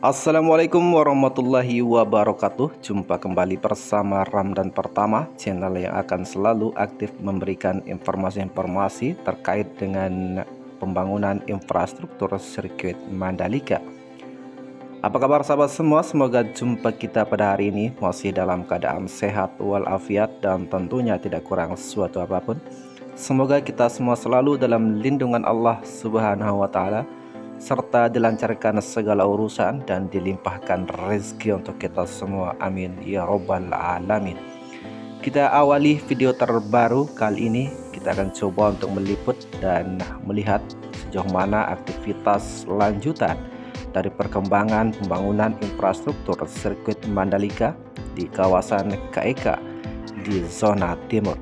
Assalamualaikum warahmatullahi wabarakatuh. Jumpa kembali bersama Ramdan Pertama, channel yang akan selalu aktif memberikan informasi-informasi terkait dengan pembangunan infrastruktur sirkuit Mandalika. Apa kabar sahabat semua? Semoga jumpa kita pada hari ini masih dalam keadaan sehat walafiat dan tentunya tidak kurang sesuatu apapun. Semoga kita semua selalu dalam lindungan Allah Subhanahu wa Ta'ala, serta dilancarkan segala urusan dan dilimpahkan rezeki untuk kita semua, amin ya robbal alamin. Kita awali video terbaru kali ini. Kita akan coba untuk meliput dan melihat sejauh mana aktivitas lanjutan dari perkembangan pembangunan infrastruktur sirkuit Mandalika di kawasan KEK di zona timur.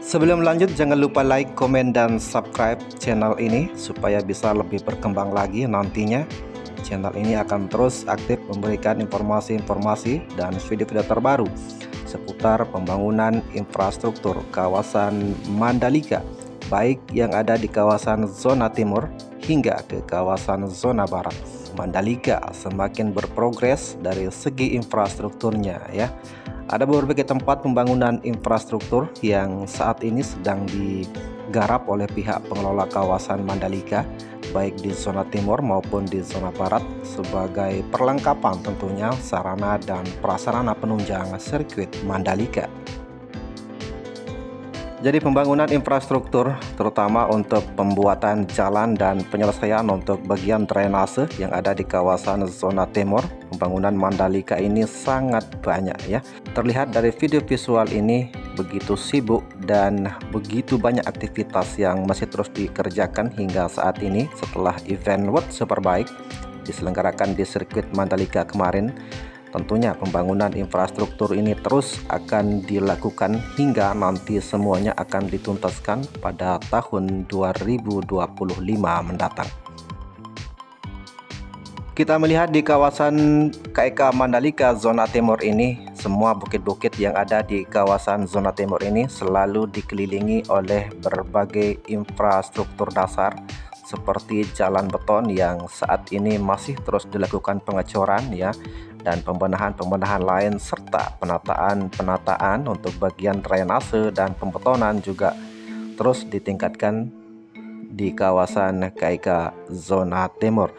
Sebelum lanjut, jangan lupa like, komen, dan subscribe channel ini supaya bisa lebih berkembang lagi nantinya. Channel ini akan terus aktif memberikan informasi-informasi dan video-video terbaru seputar pembangunan infrastruktur kawasan Mandalika, baik yang ada di kawasan zona timur hingga ke kawasan zona barat. Mandalika semakin berprogres dari segi infrastrukturnya ya. Ada berbagai tempat pembangunan infrastruktur yang saat ini sedang digarap oleh pihak pengelola kawasan Mandalika, baik di zona timur maupun di zona barat, sebagai perlengkapan tentunya sarana dan prasarana penunjang sirkuit Mandalika. Jadi pembangunan infrastruktur terutama untuk pembuatan jalan dan penyelesaian untuk bagian drainase yang ada di kawasan zona timur pembangunan Mandalika ini sangat banyak ya. Terlihat dari video visual ini begitu sibuk dan begitu banyak aktivitas yang masih terus dikerjakan hingga saat ini setelah event World Superbike diselenggarakan di sirkuit Mandalika kemarin. Tentunya pembangunan infrastruktur ini terus akan dilakukan hingga nanti semuanya akan dituntaskan pada tahun 2025 mendatang. Kita melihat di kawasan KEK Mandalika zona timur ini, semua bukit-bukit yang ada di kawasan zona timur ini selalu dikelilingi oleh berbagai infrastruktur dasar seperti jalan beton yang saat ini masih terus dilakukan pengecoran ya, dan pembenahan lain serta penataan untuk bagian drainase dan pembetonan juga terus ditingkatkan di kawasan KEK zona timur.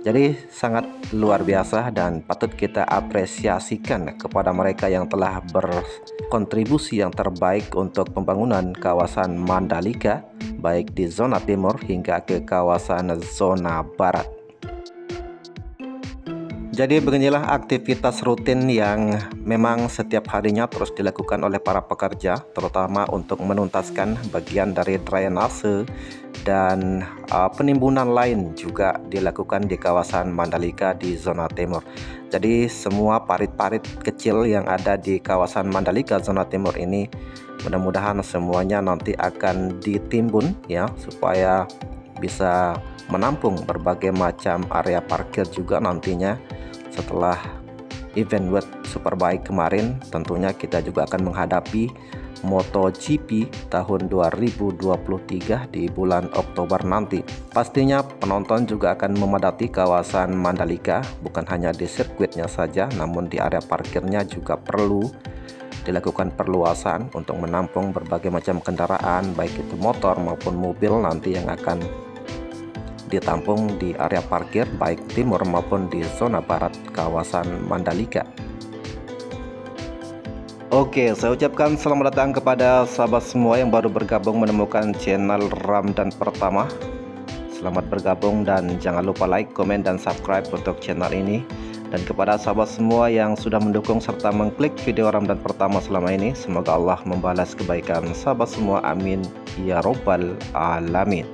Jadi sangat luar biasa dan patut kita apresiasikan kepada mereka yang telah berkontribusi yang terbaik untuk pembangunan kawasan Mandalika baik di zona timur hingga ke kawasan zona barat. Jadi beginilah aktivitas rutin yang memang setiap harinya terus dilakukan oleh para pekerja, terutama untuk menuntaskan bagian dari drainase dan penimbunan lain juga dilakukan di kawasan Mandalika di zona timur. Jadi semua parit-parit kecil yang ada di kawasan Mandalika zona timur ini mudah-mudahan semuanya nanti akan ditimbun ya, supaya bisa menampung berbagai macam area parkir juga nantinya. Setelah event World Superbike kemarin, tentunya kita juga akan menghadapi MotoGP tahun 2023 di bulan Oktober nanti. Pastinya penonton juga akan memadati kawasan Mandalika, bukan hanya di sirkuitnya saja, namun di area parkirnya juga perlu dilakukan perluasan untuk menampung berbagai macam kendaraan, baik itu motor maupun mobil nanti yang akan ditampung di area parkir baik timur maupun di zona barat kawasan Mandalika. Oke, saya ucapkan selamat datang kepada sahabat semua yang baru bergabung menemukan channel Ramdan Pertama. Selamat bergabung dan jangan lupa like, komen, dan subscribe untuk channel ini. Dan kepada sahabat semua yang sudah mendukung serta mengklik video Ramdan Pertama selama ini, semoga Allah membalas kebaikan sahabat semua, amin ya robbal alamin.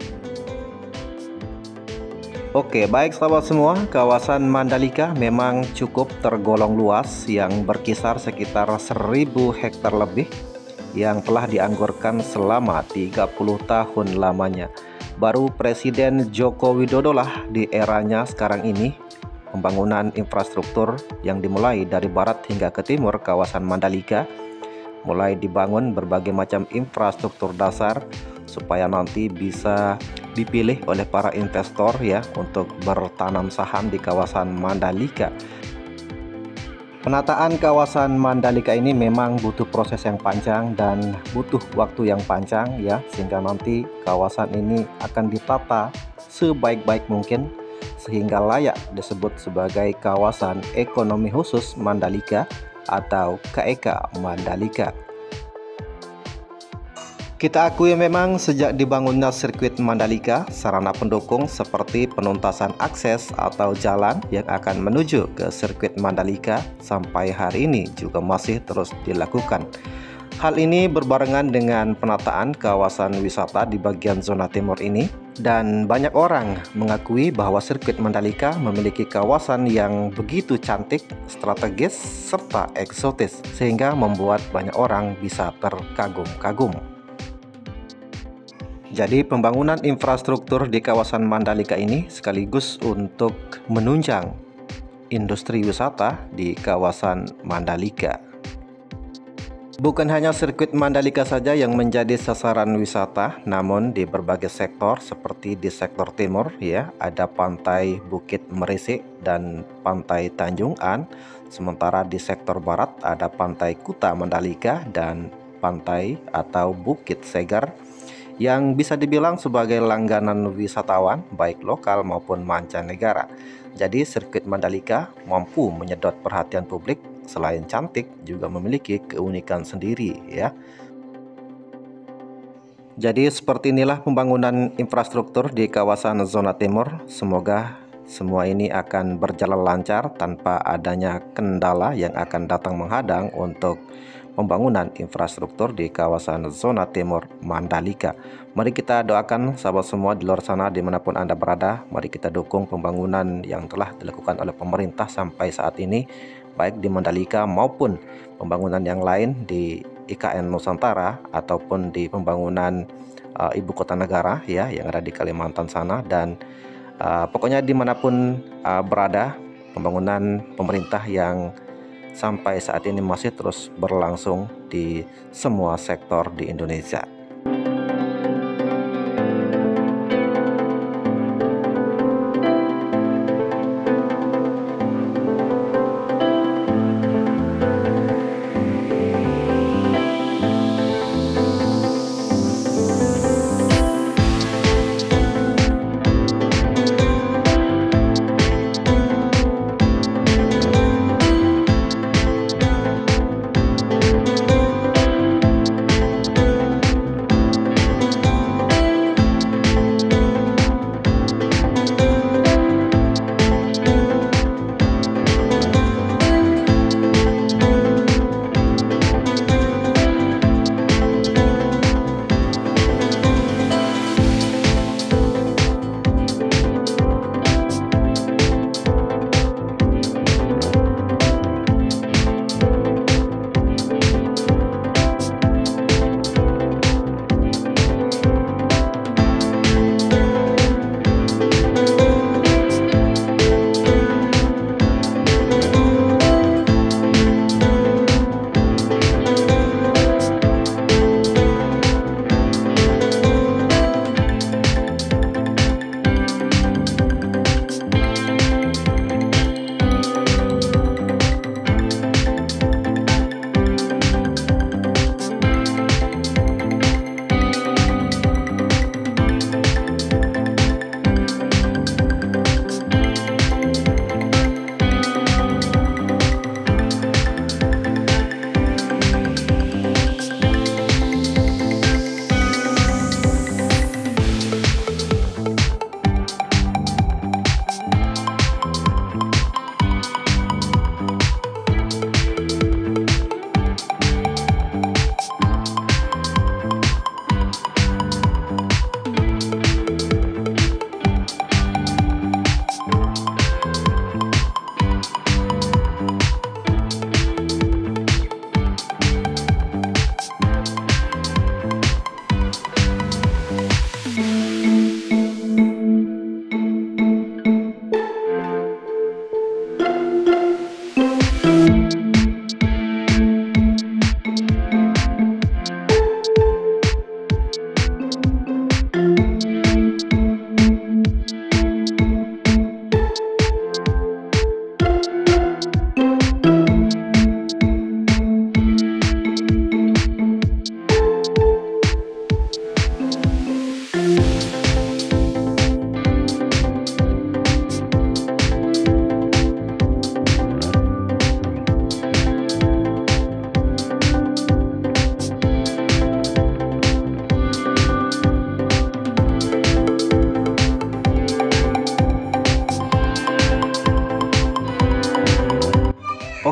Oke, baik sahabat semua, kawasan Mandalika memang cukup tergolong luas yang berkisar sekitar 1000 hektar lebih yang telah dianggarkan selama 30 tahun lamanya. Baru Presiden Joko Widodo lah di eranya sekarang ini pembangunan infrastruktur yang dimulai dari barat hingga ke timur kawasan Mandalika, mulai dibangun berbagai macam infrastruktur dasar supaya nanti bisa dipilih oleh para investor ya untuk bertanam saham di kawasan Mandalika. Penataan kawasan Mandalika ini memang butuh proses yang panjang dan butuh waktu yang panjang ya, sehingga nanti kawasan ini akan ditata sebaik-baik mungkin sehingga layak disebut sebagai kawasan ekonomi khusus Mandalika atau KEK Mandalika. Kita akui memang sejak dibangunnya sirkuit Mandalika, sarana pendukung seperti penuntasan akses atau jalan yang akan menuju ke sirkuit Mandalika sampai hari ini juga masih terus dilakukan. Hal ini berbarengan dengan penataan kawasan wisata di bagian zona timur ini, dan banyak orang mengakui bahwa sirkuit Mandalika memiliki kawasan yang begitu cantik, strategis, serta eksotis sehingga membuat banyak orang bisa terkagum-kagum. Jadi pembangunan infrastruktur di kawasan Mandalika ini sekaligus untuk menunjang industri wisata di kawasan Mandalika. Bukan hanya sirkuit Mandalika saja yang menjadi sasaran wisata, namun di berbagai sektor seperti di sektor timur ya, ada pantai Bukit Merisik dan pantai Tanjung An, sementara di sektor barat ada pantai Kuta Mandalika dan pantai atau Bukit Segar yang bisa dibilang sebagai langganan wisatawan baik lokal maupun mancanegara. Jadi sirkuit Mandalika mampu menyedot perhatian publik, selain cantik juga memiliki keunikan sendiri ya. Jadi seperti inilah pembangunan infrastruktur di kawasan zona timur. Semoga semua ini akan berjalan lancar tanpa adanya kendala yang akan datang menghadang untuk pembangunan infrastruktur di kawasan zona timur Mandalika. Mari kita doakan sahabat semua di luar sana dimanapun Anda berada. Mari kita dukung pembangunan yang telah dilakukan oleh pemerintah sampai saat ini, baik di Mandalika maupun pembangunan yang lain di IKN Nusantara ataupun di pembangunan ibu kota negara ya yang ada di Kalimantan sana. Dan pokoknya dimanapun berada, pembangunan pemerintah yang sampai saat ini masih terus berlangsung di semua sektor di Indonesia.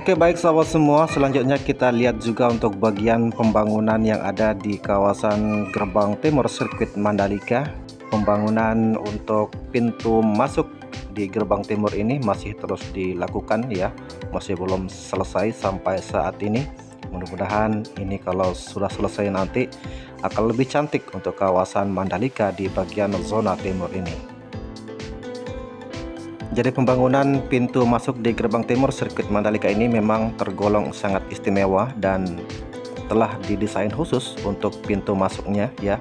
Oke, baik sahabat semua, selanjutnya kita lihat juga untuk bagian pembangunan yang ada di kawasan Gerbang Timur Sirkuit Mandalika. Pembangunan untuk pintu masuk di Gerbang Timur ini masih terus dilakukan ya, masih belum selesai sampai saat ini. Mudah-mudahan ini kalau sudah selesai nanti akan lebih cantik untuk kawasan Mandalika di bagian zona timur ini. Jadi pembangunan pintu masuk di Gerbang Timur Sirkuit Mandalika ini memang tergolong sangat istimewa dan telah didesain khusus untuk pintu masuknya ya.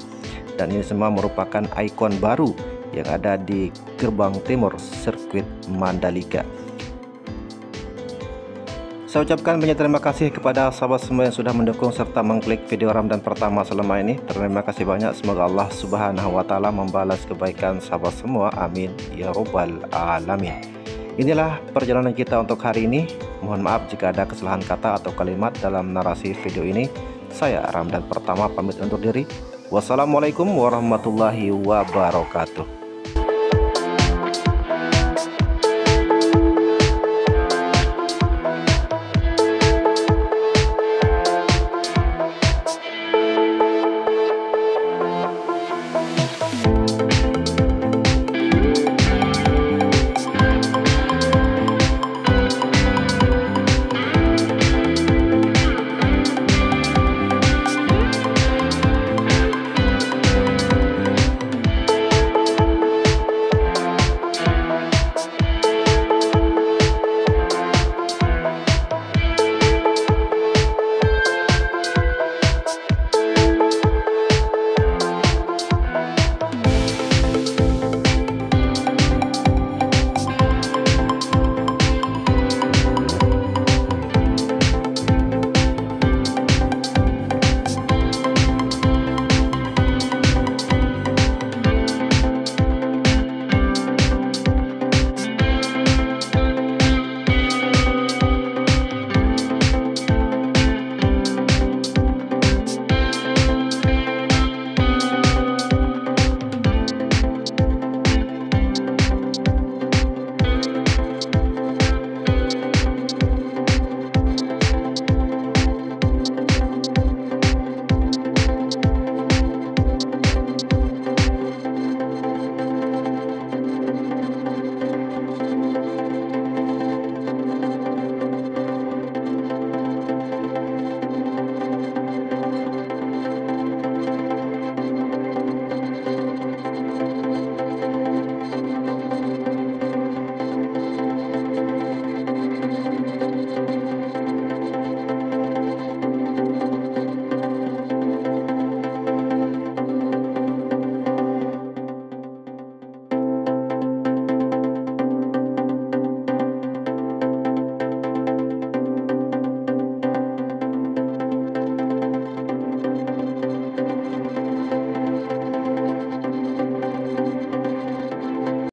Dan ini semua merupakan ikon baru yang ada di Gerbang Timur Sirkuit Mandalika. Saya ucapkan banyak terima kasih kepada sahabat semua yang sudah mendukung serta mengklik video Ramadan pertama selama ini. Terima kasih banyak, semoga Allah Subhanahu wa Ta'ala membalas kebaikan sahabat semua, amin ya robbal alamin. Inilah perjalanan kita untuk hari ini. Mohon maaf jika ada kesalahan kata atau kalimat dalam narasi video ini. Saya Ramadan pertama pamit undur diri. Wassalamualaikum warahmatullahi wabarakatuh.